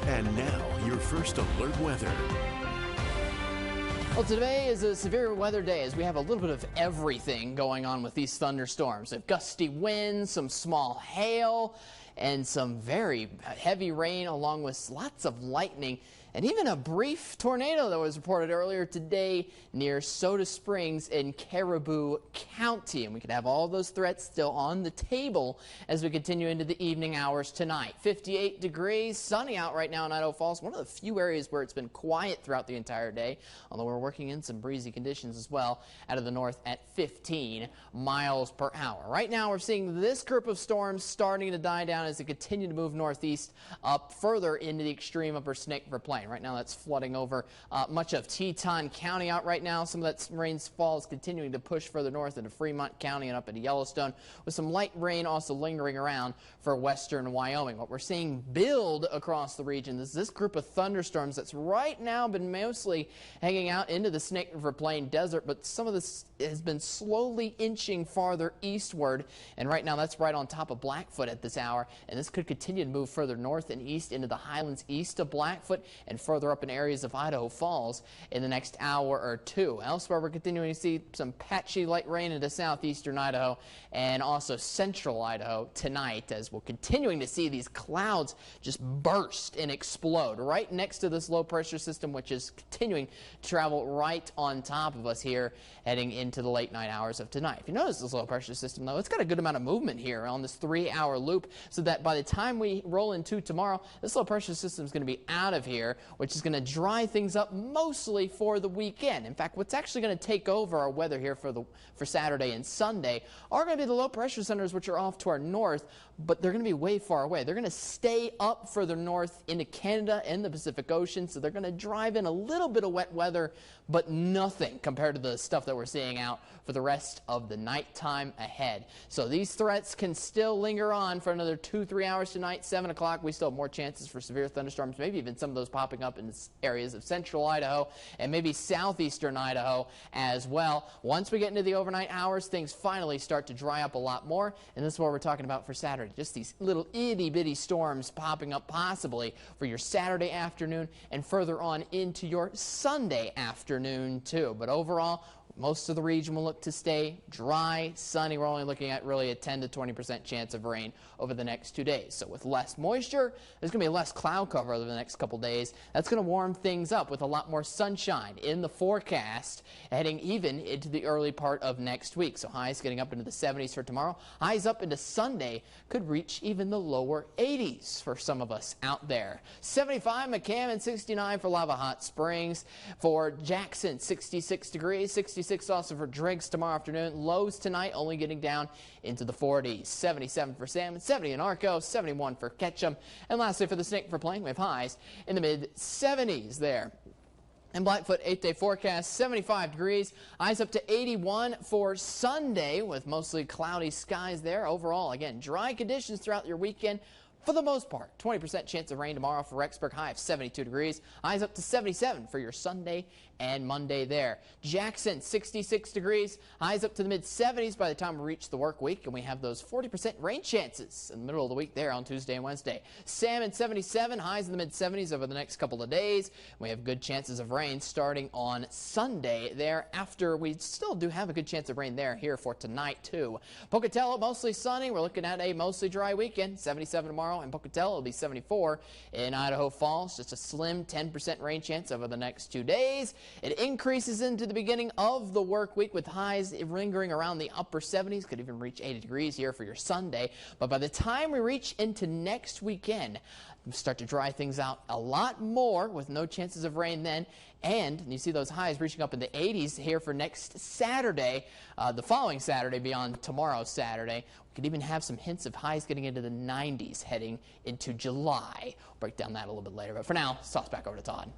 And now, your first alert weather. Well, today is a severe weather day as we have a little bit of everything going on with these thunderstorms. We have gusty winds, some small hail, and some very heavy rain along with lots of lightning. And even a brief tornado that was reported earlier today near Soda Springs in Caribou County. And we could have all those threats still on the table as we continue into the evening hours tonight. 58 degrees, sunny out right now in Idaho Falls. One of the few areas where it's been quiet throughout the entire day, although we're working in some breezy conditions as well out of the north at 15 miles per hour. Right now we're seeing this group of storms starting to die down as they continue to move northeast up further into the extreme upper Snake River Plain. Right now that's flooding over much of Teton County out right now. Some of that rainfall is continuing to push further north into Fremont County and up into Yellowstone, with some light rain also lingering around for western Wyoming. What we're seeing build across the region is this group of thunderstorms that's right now been mostly hanging out into the Snake River Plain desert, but some of this has been slowly inching farther eastward, and right now that's right on top of Blackfoot at this hour, and this could continue to move further north and east into the highlands east of Blackfoot and further up in areas of Idaho Falls in the next hour or two. Elsewhere, we're continuing to see some patchy light rain into southeastern Idaho and also central Idaho tonight, as we're continuing to see these clouds just burst and explode right next to this low pressure system, which is continuing to travel right on top of us here heading into the late night hours of tonight. If you notice this low pressure system, though, it's got a good amount of movement here on this 3-hour loop, so that by the time we roll into tomorrow, this low pressure system is going to be out of here, which is going to dry things up mostly for the weekend. In fact, what's actually going to take over our weather here for Saturday and Sunday are going to be the low pressure centers, which are off to our north, but they're going to be way far away. They're going to stay up further north into Canada and the Pacific Ocean, so they're going to drive in a little bit of wet weather, but nothing compared to the stuff that we're seeing out for the rest of the nighttime ahead. So these threats can still linger on for another 2-3 hours tonight. 7 o'clock, we still have more chances for severe thunderstorms, maybe even some of those popping up in areas of central Idaho and maybe southeastern Idaho as well. Once we get into the overnight hours, things finally start to dry up a lot more, and this is what we're talking about for Saturday. Just these little itty-bitty storms popping up possibly for your Saturday afternoon and further on into your Sunday afternoon too. But overall, most of the region will look to stay dry, sunny. We're only looking at really a 10 to 20% chance of rain over the next 2 days. So with less moisture, there's going to be less cloud cover over the next couple days. That's going to warm things up with a lot more sunshine in the forecast, heading even into the early part of next week. So highs getting up into the 70s for tomorrow. Highs up into Sunday could reach even the lower 80s for some of us out there. 75 McCamm and 69 for Lava Hot Springs. For Jackson, 66 degrees, 66 also for Driggs tomorrow afternoon. Lows tonight only getting down into the 40s. 77 for Salmon, 70 in Arco, 71 for Ketchum. And lastly for the Snake River Plain, we have highs in the mid-70s there. And Blackfoot 8-day forecast, 75 degrees, highs up to 81 for Sunday with mostly cloudy skies there. Overall, again, dry conditions throughout your weekend. For the most part, 20% chance of rain tomorrow for Rexburg, high of 72 degrees. Highs up to 77 for your Sunday and Monday there. Jackson, 66 degrees. Highs up to the mid-70s by the time we reach the work week, and we have those 40% rain chances in the middle of the week there on Tuesday and Wednesday. Salmon, 77, highs in the mid-70s over the next couple of days. We have good chances of rain starting on Sunday there, after we still do have a good chance of rain there here for tonight too. Pocatello, mostly sunny. We're looking at a mostly dry weekend. 77 tomorrow. In Pocatello, it'll be 74. In Idaho Falls, just a slim 10% rain chance over the next 2 days. It increases into the beginning of the work week with highs lingering around the upper 70s. Could even reach 80 degrees here for your Sunday. But by the time we reach into next weekend, we start to dry things out a lot more with no chances of rain then. And you see those highs reaching up in the 80s here for next Saturday, the following Saturday beyond tomorrow's Saturday. We could even have some hints of highs getting into the 90s heading into July. We'll break down that a little bit later. But for now, toss back over to Todd.